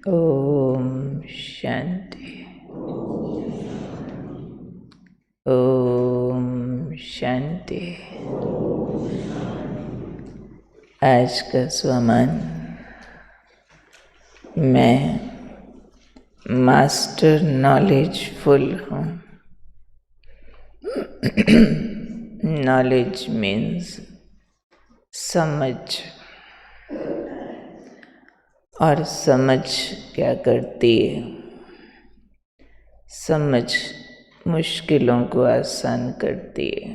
ओम शांति। ओम शांति। आज का स्वमान, मैं मास्टर नॉलेजफुल हूँ। नॉलेज मीन्स समझ, और समझ क्या करती है? समझ मुश्किलों को आसान करती है।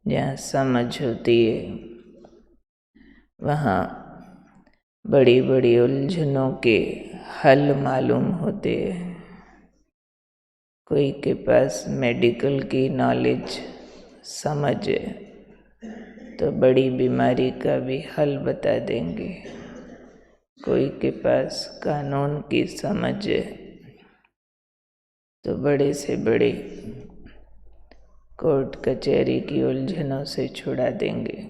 जहाँ समझ होती है वहाँ बड़ी बड़ी उलझनों के हल मालूम होते हैं। कोई के पास मेडिकल की नॉलेज, समझ है तो बड़ी बीमारी का भी हल बता देंगे। कोई के पास कानून की समझ है तो बड़े से बड़े कोर्ट कचहरी की उलझनों से छुड़ा देंगे।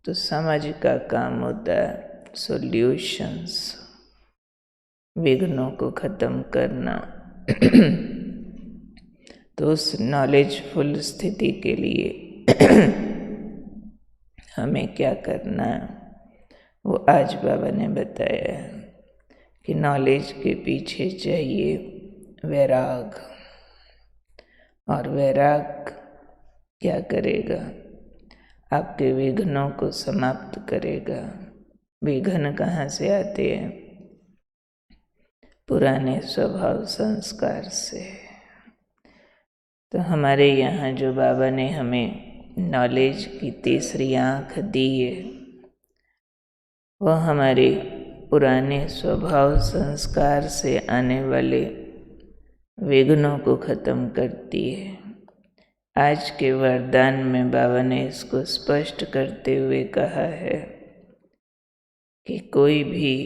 तो समझ का काम होता है सॉल्यूशंस, विघ्नों को ख़त्म करना। तो उस नॉलेजफुल स्थिति के लिए हमें क्या करना है वो आज बाबा ने बताया है कि नॉलेज के पीछे चाहिए वैराग। और वैराग क्या करेगा? आपके विघ्नों को समाप्त करेगा। विघ्न कहाँ से आते हैं? पुराने स्वभाव संस्कार से। तो हमारे यहाँ जो बाबा ने हमें नॉलेज की तीसरी आँख दी है, वह हमारे पुराने स्वभाव संस्कार से आने वाले विघ्नों को ख़त्म करती है। आज के वरदान में बाबा ने इसको स्पष्ट करते हुए कहा है कि कोई भी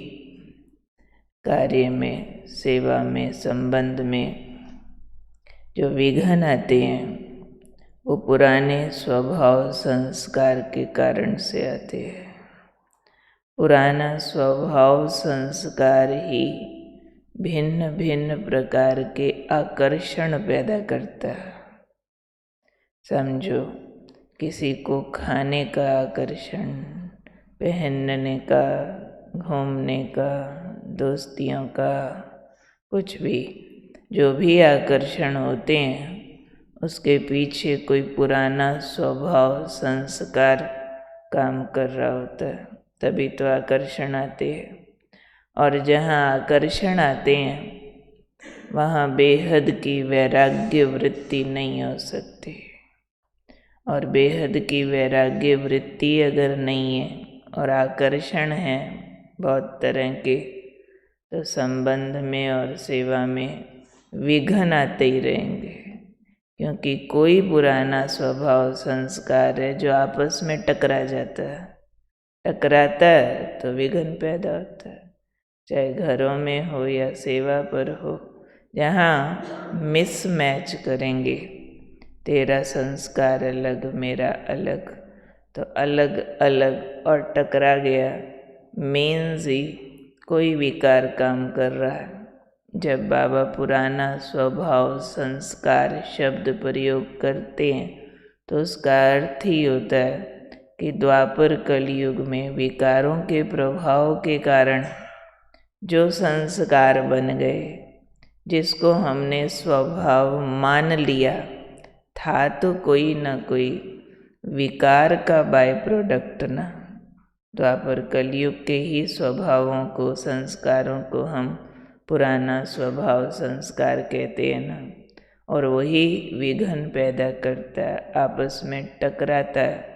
कार्य में, सेवा में, संबंध में जो विघ्न आते हैं वो पुराने स्वभाव संस्कार के कारण से आते हैं। पुराना स्वभाव संस्कार ही भिन्न भिन्न प्रकार के आकर्षण पैदा करता है। समझो, किसी को खाने का आकर्षण, पहनने का, घूमने का, दोस्तियों का, कुछ भी, जो भी आकर्षण होते हैं उसके पीछे कोई पुराना स्वभाव संस्कार काम कर रहा होता है, तभी तो आकर्षण आते हैं। और जहाँ आकर्षण आते हैं वहाँ बेहद की वैराग्य वृत्ति नहीं हो सकती। और बेहद की वैराग्य वृत्ति अगर नहीं है और आकर्षण है बहुत तरह के, तो संबंध में और सेवा में विघ्न आते ही रहेंगे। क्योंकि कोई पुराना स्वभाव संस्कार है जो आपस में टकरा जाता है, टकराता है तो विघ्न पैदा होता है। चाहे घरों में हो या सेवा पर हो, जहाँ मिसमैच करेंगे, तेरा संस्कार अलग मेरा अलग, तो अलग अलग और टकरा गया, मीन्स ही कोई विकार काम कर रहा है। जब बाबा पुराना स्वभाव संस्कार शब्द प्रयोग करते हैं तो उसका अर्थ ही होता है कि द्वापर कलयुग में विकारों के प्रभाव के कारण जो संस्कार बन गए, जिसको हमने स्वभाव मान लिया, था तो कोई न कोई विकार का बाय प्रोडक्ट ना। द्वापर कलयुग के ही स्वभावों को, संस्कारों को हम पुराना स्वभाव संस्कार कहते हैं ना। और वही विघ्न पैदा करता है, आपस में टकराता है।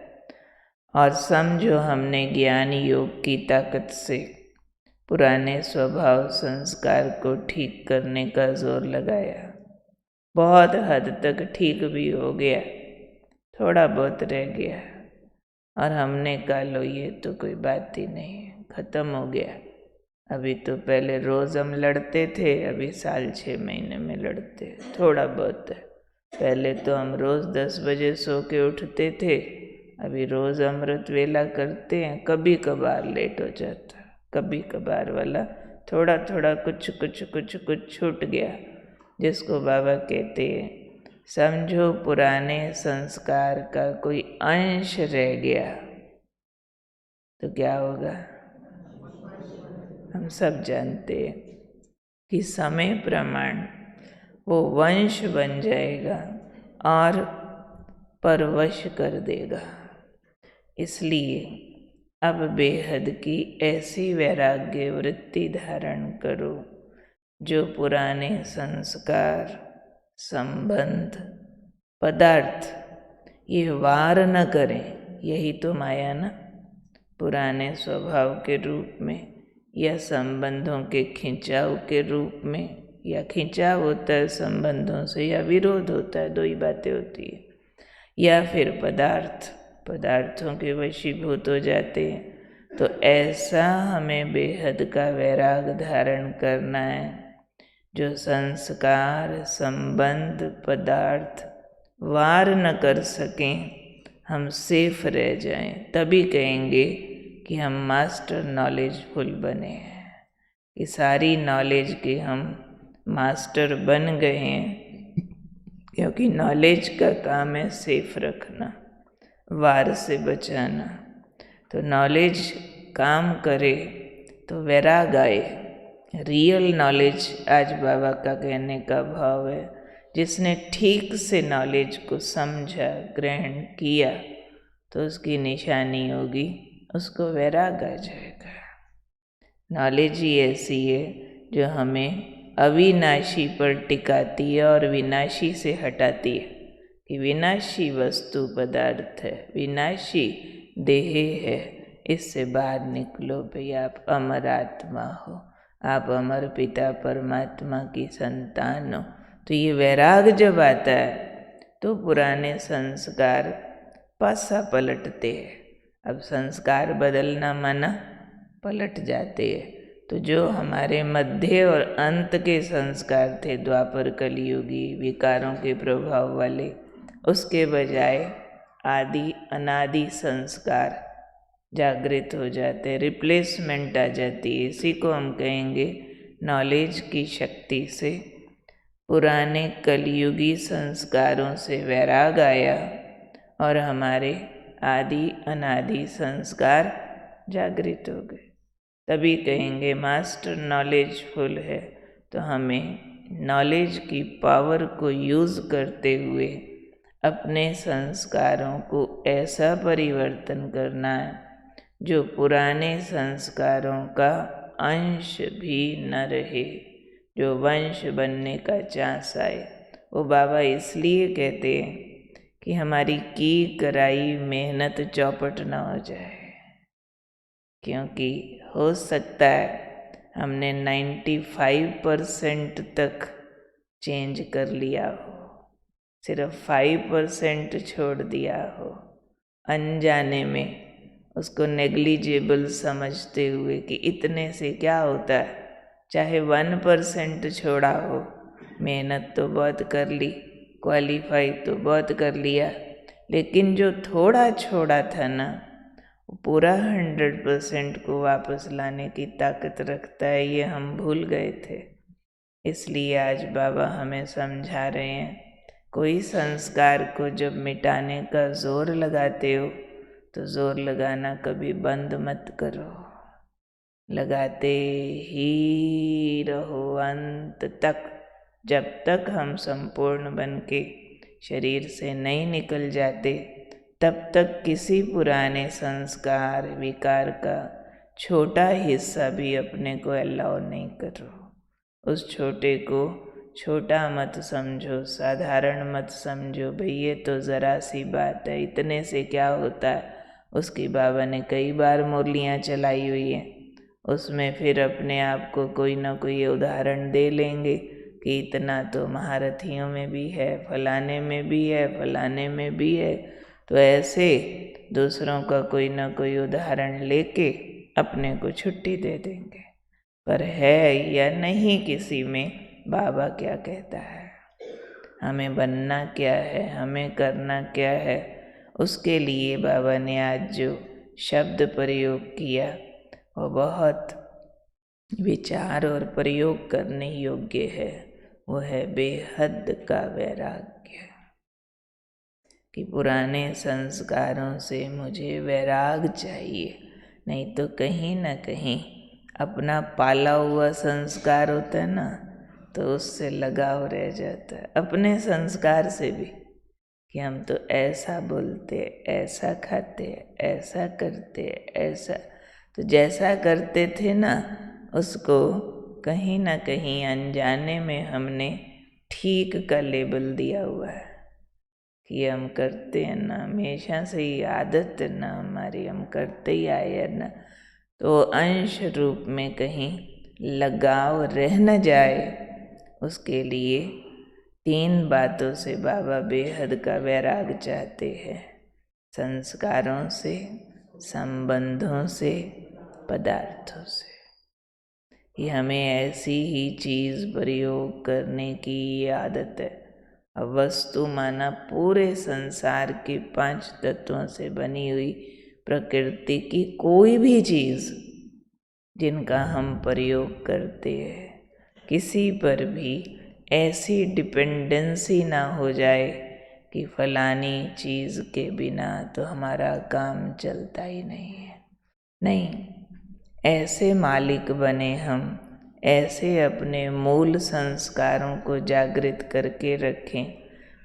और समझो, हमने ज्ञान योग की ताकत से पुराने स्वभाव संस्कार को ठीक करने का जोर लगाया। बहुत हद तक ठीक भी हो गया, थोड़ा बहुत रह गया, और हमने कहा लो ये तो कोई बात ही नहीं है, ख़त्म हो गया। अभी तो पहले रोज़ हम लड़ते थे, अभी साल 6 महीने में लड़ते, थोड़ा बहुत है। पहले तो हम रोज़ 10 बजे सो के उठते थे, अभी रोज़ अमृत वेला करते हैं। कभी कभार लेट हो जाता है, कभी कभार वाला थोड़ा थोड़ा कुछ छूट गया, जिसको बाबा कहते हैं समझो पुराने संस्कार का कोई अंश रह गया तो क्या होगा। हम सब जानते हैं कि समय प्रमाण वो वंश बन जाएगा और परवश कर देगा। इसलिए अब बेहद की ऐसी वैराग्य वृत्ति धारण करो जो पुराने संस्कार, संबंध, पदार्थ ये वार न करें। यही तो माया ना, पुराने स्वभाव के रूप में या संबंधों के खिंचाव के रूप में, या खिंचाव होता है संबंधों से या विरोध होता है, दो ही बातें होती है, या फिर पदार्थों के वशीभूत हो जाते हैं। तो ऐसा हमें बेहद का वैराग धारण करना है जो संस्कार, संबंध, पदार्थ वार न कर सकें, हम सेफ रह जाएं। तभी कहेंगे कि हम मास्टर नॉलेजफुल बने हैं, कि सारी नॉलेज के हम मास्टर बन गए हैं, क्योंकि नॉलेज का काम है सेफ रखना, वार से बचाना। तो नॉलेज काम करे तो वैराग आए। रियल नॉलेज आज बाबा का कहने का भाव है, जिसने ठीक से नॉलेज को समझा, ग्रहण किया, तो उसकी निशानी होगी, उसको वैराग आ जाएगा। नॉलेज ही ऐसी है जो हमें अविनाशी पर टिकाती है और विनाशी से हटाती है। कि विनाशी वस्तु पदार्थ है, विनाशी देह है, इससे बाहर निकलो भाई, आप अमर आत्मा हो, आप अमर पिता परमात्मा की संतान हो। तो ये वैराग जब आता है तो पुराने संस्कार पासा पलटते हैं। अब संस्कार बदलना माना पलट जाते हैं। तो जो हमारे मध्य और अंत के संस्कार थे, द्वापर कलियुगी विकारों के प्रभाव वाले, उसके बजाय आदि अनादि संस्कार जागृत हो जाते हैं, रिप्लेसमेंट आ जाती है। इसी को हम कहेंगे नॉलेज की शक्ति से पुराने कलियुगी संस्कारों से वैराग आया और हमारे आदि अनादि संस्कार जागृत हो गए। तभी कहेंगे मास्टर नॉलेजफुल है। तो हमें नॉलेज की पावर को यूज़ करते हुए अपने संस्कारों को ऐसा परिवर्तन करना है जो पुराने संस्कारों का अंश भी न रहे, जो वंश बनने का चांस आए। वो बाबा इसलिए कहते हैं कि हमारी की कराई मेहनत चौपट न हो जाए, क्योंकि हो सकता है हमने 95% तक चेंज कर लिया हो, सिर्फ 5% छोड़ दिया हो, अनजाने में उसको नेग्लिजिबल समझते हुए कि इतने से क्या होता है, चाहे 1% छोड़ा हो, मेहनत तो बहुत कर ली, क्वालिफाई तो बहुत कर लिया, लेकिन जो थोड़ा छोड़ा था ना, वो पूरा 100% को वापस लाने की ताकत रखता है। ये हम भूल गए थे। इसलिए आज बाबा हमें समझा रहे हैं, कोई संस्कार को जब मिटाने का जोर लगाते हो तो जोर लगाना कभी बंद मत करो, लगाते ही रहो अंत तक, जब तक हम संपूर्ण बन के शरीर से नहीं निकल जाते, तब तक किसी पुराने संस्कार विकार का छोटा हिस्सा भी अपने को अलाउ नहीं करो। उस छोटे को छोटा मत समझो, साधारण मत समझो, भाई ये तो ज़रा सी बात है, इतने से क्या होता है। उसकी बाबा ने कई बार मुरलियाँ चलाई हुई हैं, उसमें फिर अपने आप को कोई ना कोई उदाहरण दे लेंगे कि इतना तो महारथियों में भी है, फलाने में भी है, फलाने में भी है। तो ऐसे दूसरों का कोई ना कोई उदाहरण लेके अपने को छुट्टी दे देंगे, पर है या नहीं किसी में, बाबा क्या कहता है, हमें बनना क्या है, हमें करना क्या है। उसके लिए बाबा ने आज जो शब्द प्रयोग किया वो बहुत विचार और प्रयोग करने योग्य है, वो है बेहद का वैराग्य। कि पुराने संस्कारों से मुझे वैराग चाहिए, नहीं तो कहीं ना कहीं अपना पाला हुआ संस्कार होता है ना, तो उससे लगाव रह जाता है। अपने संस्कार से भी कि हम तो ऐसा बोलते, ऐसा खाते, ऐसा करते, ऐसा, तो जैसा करते थे ना, उसको कहीं ना कहीं अनजाने में हमने ठीक का लेबल दिया हुआ है कि हम करते हैं ना, हमेशा से ही आदत है ना हमारी, हम करते ही आए हैं ना। तो अंश रूप में कहीं लगाव रह न जाए, उसके लिए 3 बातों से बाबा बेहद का वैराग चाहते हैं। संस्कारों से, संबंधों से, पदार्थों से। ये हमें ऐसी ही चीज़ प्रयोग करने की आदत है। अब वस्तु माना पूरे संसार के 5 तत्वों से बनी हुई प्रकृति की कोई भी चीज़ जिनका हम प्रयोग करते हैं, किसी पर भी ऐसी डिपेंडेंसी ना हो जाए कि फलानी चीज़ के बिना तो हमारा काम चलता ही नहीं है। नहीं, ऐसे मालिक बने हम, ऐसे अपने मूल संस्कारों को जागृत करके रखें,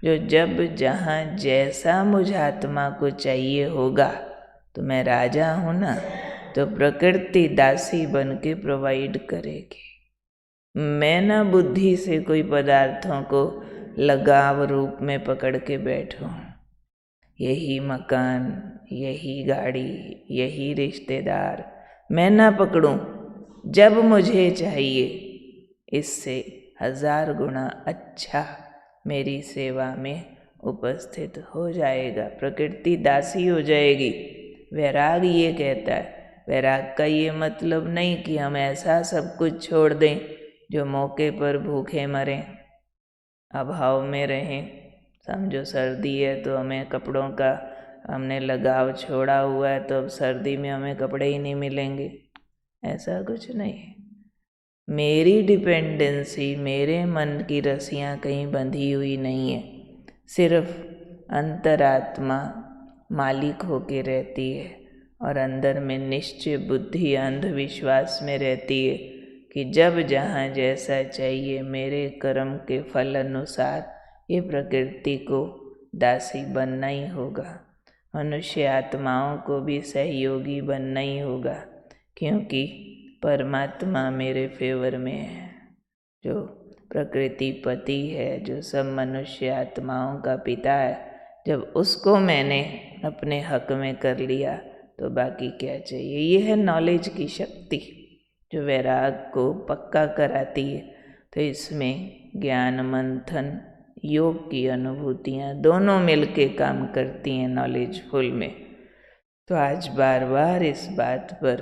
जो जब जहाँ जैसा मुझ आत्मा को चाहिए होगा, तो मैं राजा हूँ ना, तो प्रकृति दासी बन के प्रोवाइड करेगी। मैं ना बुद्धि से कोई पदार्थों को लगाव रूप में पकड़ के बैठूं, यही मकान, यही गाड़ी, यही रिश्तेदार मैं ना पकड़ूं। जब मुझे चाहिए, इससे 1000 गुना अच्छा मेरी सेवा में उपस्थित हो जाएगा, प्रकृति दासी हो जाएगी। वैराग ये कहता है, वैराग का ये मतलब नहीं कि हम ऐसा सब कुछ छोड़ दें जो मौके पर भूखे मरें, अभाव में रहें। समझो सर्दी है तो हमें कपड़ों का हमने लगाव छोड़ा हुआ है, तो अब सर्दी में हमें कपड़े ही नहीं मिलेंगे, ऐसा कुछ नहीं है। मेरी डिपेंडेंसी, मेरे मन की रस्सियाँ कहीं बंधी हुई नहीं है, सिर्फ अंतरात्मा मालिक होके रहती है और अंदर में निश्चय बुद्धि अंधविश्वास में रहती है कि जब जहाँ जैसा चाहिए मेरे कर्म के फल अनुसार ये प्रकृति को दासी बनना ही होगा। मनुष्य आत्माओं को भी सहयोगी बनना ही होगा, क्योंकि परमात्मा मेरे फेवर में है, जो प्रकृति पति है, जो सब मनुष्य आत्माओं का पिता है। जब उसको मैंने अपने हक में कर लिया तो बाकी क्या चाहिए। ये है नॉलेज की शक्ति जो वैराग को पक्का कराती है। तो इसमें ज्ञान मंथन, योग की अनुभूतियाँ दोनों मिलके काम करती हैं नॉलेजफुल में। तो आज बार बार इस बात पर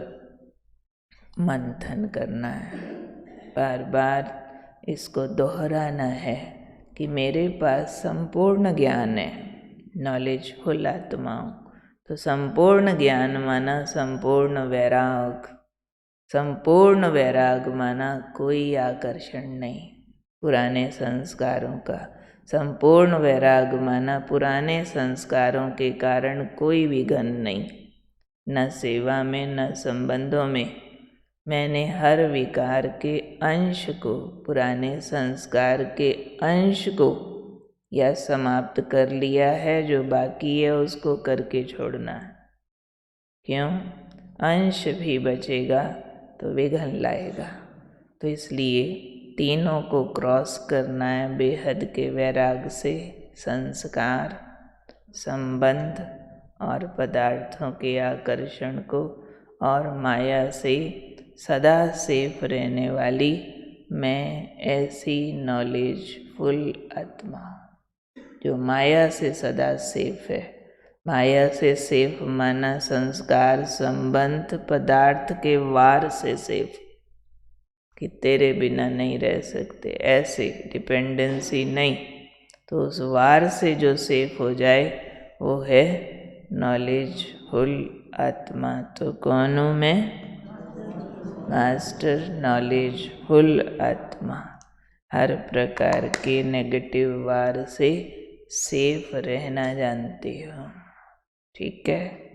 मंथन करना है, बार बार इसको दोहराना है कि मेरे पास संपूर्ण ज्ञान है, नॉलेजफुल आत्माओं। तो संपूर्ण ज्ञान माना संपूर्ण वैराग, संपूर्ण वैराग माना कोई आकर्षण नहीं पुराने संस्कारों का, संपूर्ण वैराग माना पुराने संस्कारों के कारण कोई विघन नहीं, न सेवा में न संबंधों में। मैंने हर विकार के अंश को, पुराने संस्कार के अंश को या समाप्त कर लिया है, जो बाकी है उसको करके छोड़ना है। क्यों? अंश भी बचेगा तो विघन लाएगा। तो इसलिए तीनों को क्रॉस करना है बेहद के वैराग से, संस्कार, संबंध और पदार्थों के आकर्षण को, और माया से सदा सेफ रहने वाली मैं ऐसी नॉलेजफुल आत्मा जो माया से सदा सेफ है। माया से सेफ माना संस्कार, संबंध, पदार्थ के वार से सेफ, कि तेरे बिना नहीं रह सकते, ऐसे डिपेंडेंसी नहीं। तो उस वार से जो सेफ हो जाए वो है नॉलेजफुल आत्मा। तो कौन हूँ मैं? मास्टर नॉलेजफुल आत्मा, हर प्रकार के नेगेटिव वार से सेफ रहना जानती हो। ठीक है।